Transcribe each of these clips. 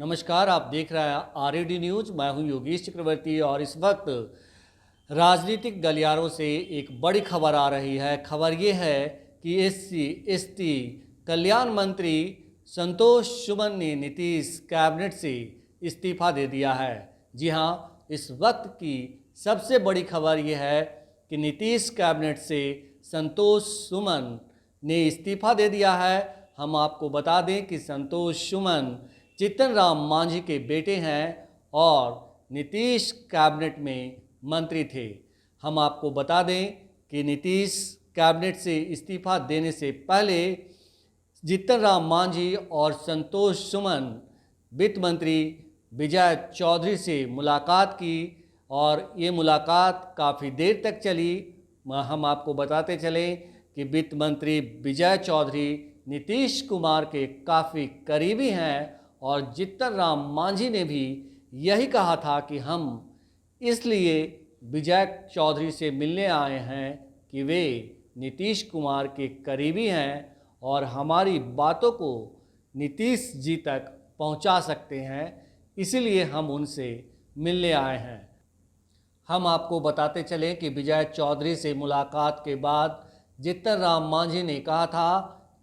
नमस्कार, आप देख रहे हैं आरएडी न्यूज। मैं हूं योगेश चक्रवर्ती और इस वक्त राजनीतिक गलियारों से एक बड़ी खबर आ रही है। खबर ये है कि एससी एसटी कल्याण मंत्री संतोष सुमन ने नीतीश कैबिनेट से इस्तीफा दे दिया है। जी हां, इस वक्त की सबसे बड़ी खबर यह है कि नीतीश कैबिनेट से संतोष सुमन ने इस्तीफा दे दिया है। हम आपको बता दें कि संतोष सुमन जीतन राम मांझी के बेटे हैं और नीतीश कैबिनेट में मंत्री थे। हम आपको बता दें कि नीतीश कैबिनेट से इस्तीफा देने से पहले जीतन राम मांझी और संतोष सुमन वित्त मंत्री विजय चौधरी से मुलाकात की और ये मुलाकात काफ़ी देर तक चली। हम आपको बताते चलें कि वित्त मंत्री विजय चौधरी नीतीश कुमार के काफ़ी करीबी हैं और जीतन राम मांझी ने भी यही कहा था कि हम इसलिए विजय चौधरी से मिलने आए हैं कि वे नीतीश कुमार के करीबी हैं और हमारी बातों को नीतीश जी तक पहुंचा सकते हैं, इसीलिए हम उनसे मिलने आए हैं। हम आपको बताते चलें कि विजय चौधरी से मुलाकात के बाद जीतन राम मांझी ने कहा था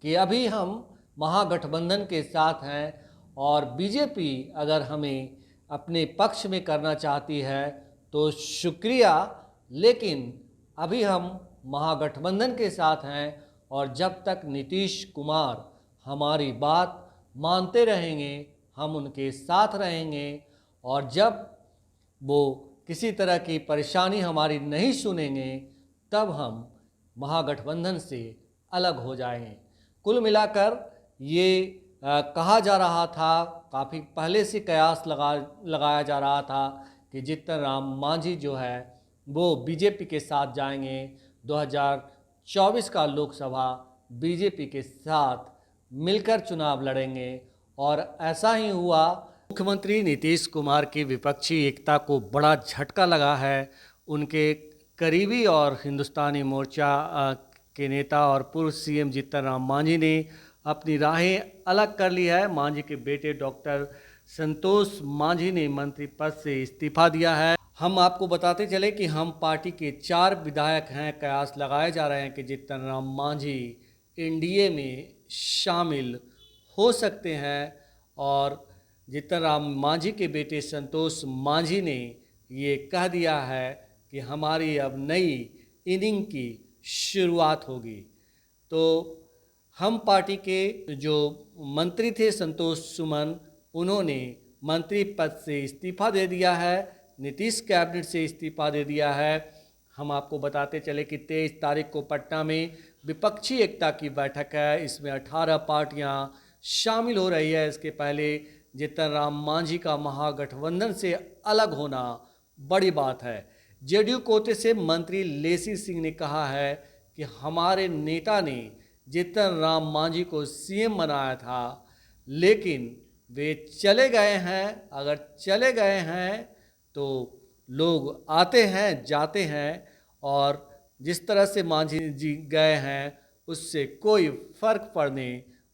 कि अभी हम महागठबंधन के साथ हैं और बीजेपी अगर हमें अपने पक्ष में करना चाहती है तो शुक्रिया, लेकिन अभी हम महागठबंधन के साथ हैं और जब तक नीतीश कुमार हमारी बात मानते रहेंगे हम उनके साथ रहेंगे और जब वो किसी तरह की परेशानी हमारी नहीं सुनेंगे तब हम महागठबंधन से अलग हो जाएंगे। कुल मिलाकर ये कहा जा रहा था, काफ़ी पहले से कयास लगाया जा रहा था कि जीतन राम मांझी जो है वो बीजेपी के साथ जाएंगे। 2024 का लोकसभा बीजेपी के साथ मिलकर चुनाव लड़ेंगे और ऐसा ही हुआ। मुख्यमंत्री नीतीश कुमार की विपक्षी एकता को बड़ा झटका लगा है। उनके करीबी और हिंदुस्तानी मोर्चा के नेता और पूर्व सीएम जीतन राम मांझी ने अपनी राहें अलग कर ली है। मांझी के बेटे डॉक्टर संतोष मांझी ने मंत्री पद से इस्तीफा दिया है। हम आपको बताते चले कि हम पार्टी के 4 विधायक हैं। कयास लगाए जा रहे हैं कि जीतन राम मांझी एनडीए में शामिल हो सकते हैं और जीतन राम मांझी के बेटे संतोष मांझी ने ये कह दिया है कि हमारी अब नई इनिंग की शुरुआत होगी। तो हम पार्टी के जो मंत्री थे संतोष सुमन, उन्होंने मंत्री पद से इस्तीफा दे दिया है, नीतीश कैबिनेट से इस्तीफा दे दिया है। हम आपको बताते चले कि 23 तारीख को पटना में विपक्षी एकता की बैठक है। इसमें 18 पार्टियां शामिल हो रही है। इसके पहले जीतन राम मांझी का महागठबंधन से अलग होना बड़ी बात है। जेडीयू कोटे से मंत्री लेसी सिंह ने कहा है कि हमारे नेता ने जीतन राम मांझी को सीएम बनाया था, लेकिन वे चले गए हैं। अगर चले गए हैं तो लोग आते हैं जाते हैं और जिस तरह से मांझी जी गए हैं उससे कोई फर्क पड़ने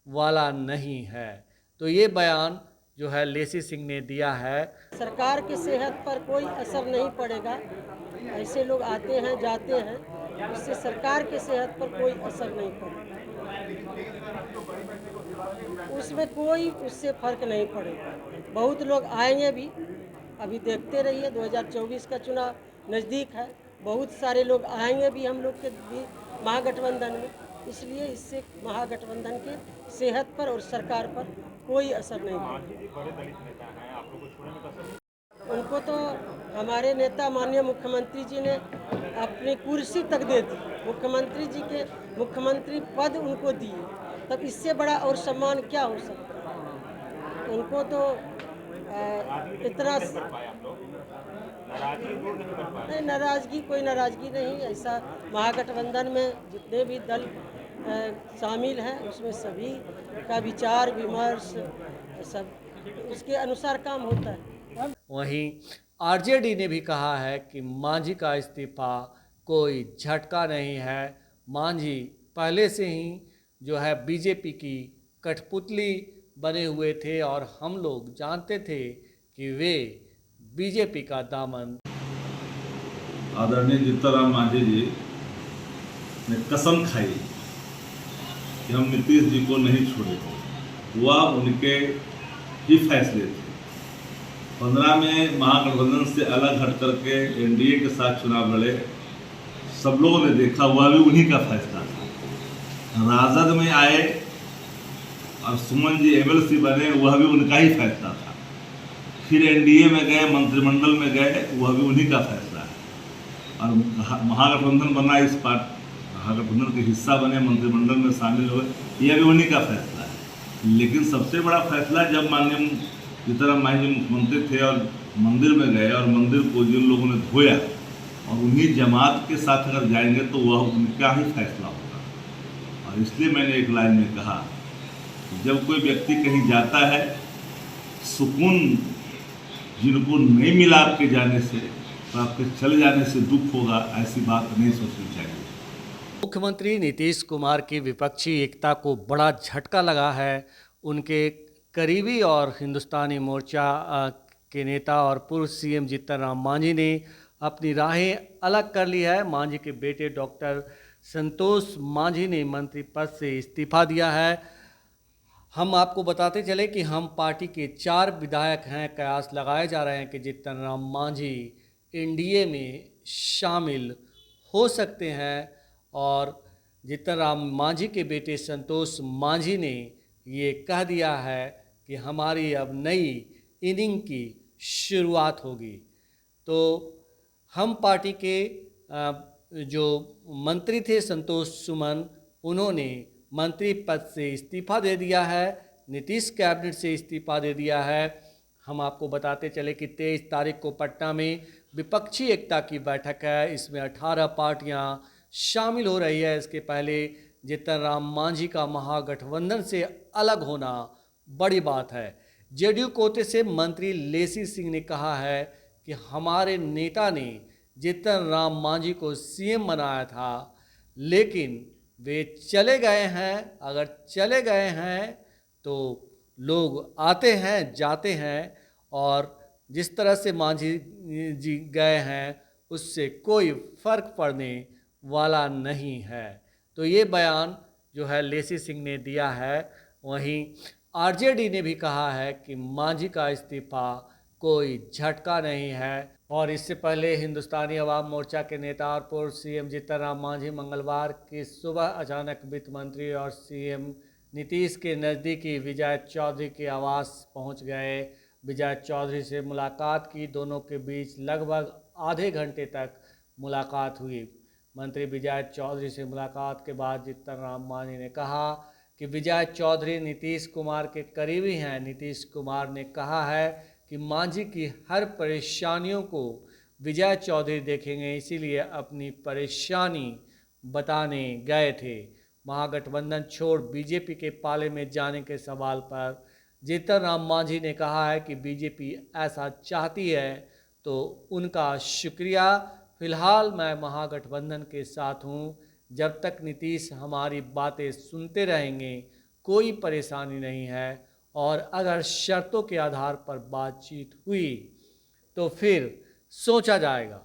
वाला नहीं है। तो ये बयान जो है लेसी सिंह ने दिया है। सरकार की सेहत पर कोई असर नहीं पड़ेगा। ऐसे लोग आते हैं जाते हैं, इससे सरकार की सेहत पर कोई असर नहीं पड़ेगा। उसमें कोई उससे फर्क नहीं पड़ेगा। बहुत लोग आएंगे भी, अभी देखते रहिए 2024 का चुनाव नज़दीक है। बहुत सारे लोग आएंगे भी हम लोग के भी महागठबंधन में, इसलिए इससे महागठबंधन की सेहत पर और सरकार पर कोई असर नहीं पड़ेगा। उनको तो हमारे नेता माननीय मुख्यमंत्री जी ने अपनी कुर्सी तक दे दी, मुख्यमंत्री जी के मुख्यमंत्री पद उनको दिए, तब इससे बड़ा और सम्मान क्या हो सकता है। उनको तो इतना नहीं, नाराज़गी कोई नाराज़गी नहीं। ऐसा महागठबंधन में जितने भी दल शामिल हैं उसमें सभी का विचार विमर्श सब उसके अनुसार काम होता है। वहीं आरजेडी ने भी कहा है कि मांझी का इस्तीफा कोई झटका नहीं है। मांझी पहले से ही जो है बीजेपी की कठपुतली बने हुए थे और हम लोग जानते थे कि वे बीजेपी का दामन। आदरणीय जीतनराम मांझी जी ने कसम खाई कि हम नीतीश जी को नहीं छोड़ेंगे। वह उनके ही फैसले थे। 15 में महागठबंधन से अलग हट करके एनडीए के साथ चुनाव लड़े, सब लोगों ने देखा वह भी उन्हीं का फैसला था। राजद में आए और सुमन जी एमएलसी बने, वह भी उनका ही फैसला था। फिर एनडीए में गए, मंत्रिमंडल में गए, वह भी उन्हीं का फैसला है। और महागठबंधन बना, इस पार्ट महागठबंधन के हिस्सा बने, मंत्रिमंडल में शामिल हुए, यह भी उन्हीं का फैसला है। लेकिन सबसे बड़ा फैसला जब माननीय जीतनराम मांझी मुख्यमंत्री थे और मंदिर में गए और मंदिर को जिन लोगों ने धोया और उन्हीं जमात के साथ अगर जाएंगे तो वह उनका ही फैसला होगा। और इसलिए मैंने एक लाइन में कहा कि जब कोई व्यक्ति कहीं जाता है, सुकून जिनको नहीं मिला आपके जाने से, तो आपके चले जाने से दुख होगा, ऐसी बात नहीं सोचनी चाहिए। मुख्यमंत्री नीतीश कुमार की विपक्षी एकता को बड़ा झटका लगा है। उनके करीबी और हिंदुस्तानी मोर्चा के नेता और पूर्व सीएम जीतनराम मांझी ने अपनी राहें अलग कर ली है। मांझी के बेटे डॉक्टर संतोष मांझी ने मंत्री पद से इस्तीफा दिया है। हम आपको बताते चले कि हम पार्टी के 4 विधायक हैं। कयास लगाए जा रहे हैं कि जीतनराम मांझी एनडीए में शामिल हो सकते हैं और जीतनराम मांझी के बेटे संतोष मांझी ने ये कह दिया है कि हमारी अब नई इनिंग की शुरुआत होगी। तो हम पार्टी के जो मंत्री थे संतोष सुमन, उन्होंने मंत्री पद से इस्तीफा दे दिया है, नीतीश कैबिनेट से इस्तीफा दे दिया है। हम आपको बताते चले कि 23 तारीख को पटना में विपक्षी एकता की बैठक है। इसमें 18 पार्टियां शामिल हो रही है। इसके पहले जीतनराम मांझी का महागठबंधन से अलग होना बड़ी बात है। जेडीयू कोटे से मंत्री लेसी सिंह ने कहा है कि हमारे नेता ने जीतनराम मांझी को सीएम बनाया था, लेकिन वे चले गए हैं। अगर चले गए हैं तो लोग आते हैं जाते हैं और जिस तरह से मांझी जी गए हैं उससे कोई फर्क पड़ने वाला नहीं है। तो ये बयान जो है लेसी सिंह ने दिया है। वहीं आरजेडी ने भी कहा है कि मांझी का इस्तीफा कोई झटका नहीं है। और इससे पहले हिंदुस्तानी अवाम मोर्चा के नेता और पूर्व सीएम जीतनराम मांझी मंगलवार की सुबह अचानक वित्त मंत्री और सीएम नीतीश के नज़दीकी विजय चौधरी के आवास पहुंच गए। विजय चौधरी से मुलाकात की। दोनों के बीच लगभग आधे घंटे तक मुलाकात हुई। मंत्री विजय चौधरी से मुलाकात के बाद जीतनराम मांझी ने कहा कि विजय चौधरी नीतीश कुमार के करीबी हैं। नीतीश कुमार ने कहा है कि मांझी की हर परेशानियों को विजय चौधरी देखेंगे, इसीलिए अपनी परेशानी बताने गए थे। महागठबंधन छोड़ बीजेपी के पाले में जाने के सवाल पर जीतनराम मांझी ने कहा है कि बीजेपी ऐसा चाहती है तो उनका शुक्रिया। फिलहाल मैं महागठबंधन के साथ हूँ। जब तक नीतीश हमारी बातें सुनते रहेंगे कोई परेशानी नहीं है, और अगर शर्तों के आधार पर बातचीत हुई तो फिर सोचा जाएगा।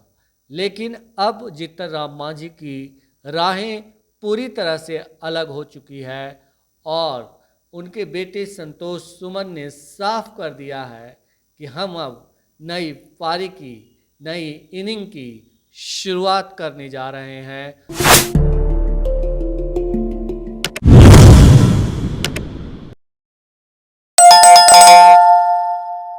लेकिन अब जीतनराम मांझी की राहें पूरी तरह से अलग हो चुकी है और उनके बेटे संतोष सुमन ने साफ कर दिया है कि हम अब नई पारी की, नई इनिंग की शुरुआत करने जा रहे हैं।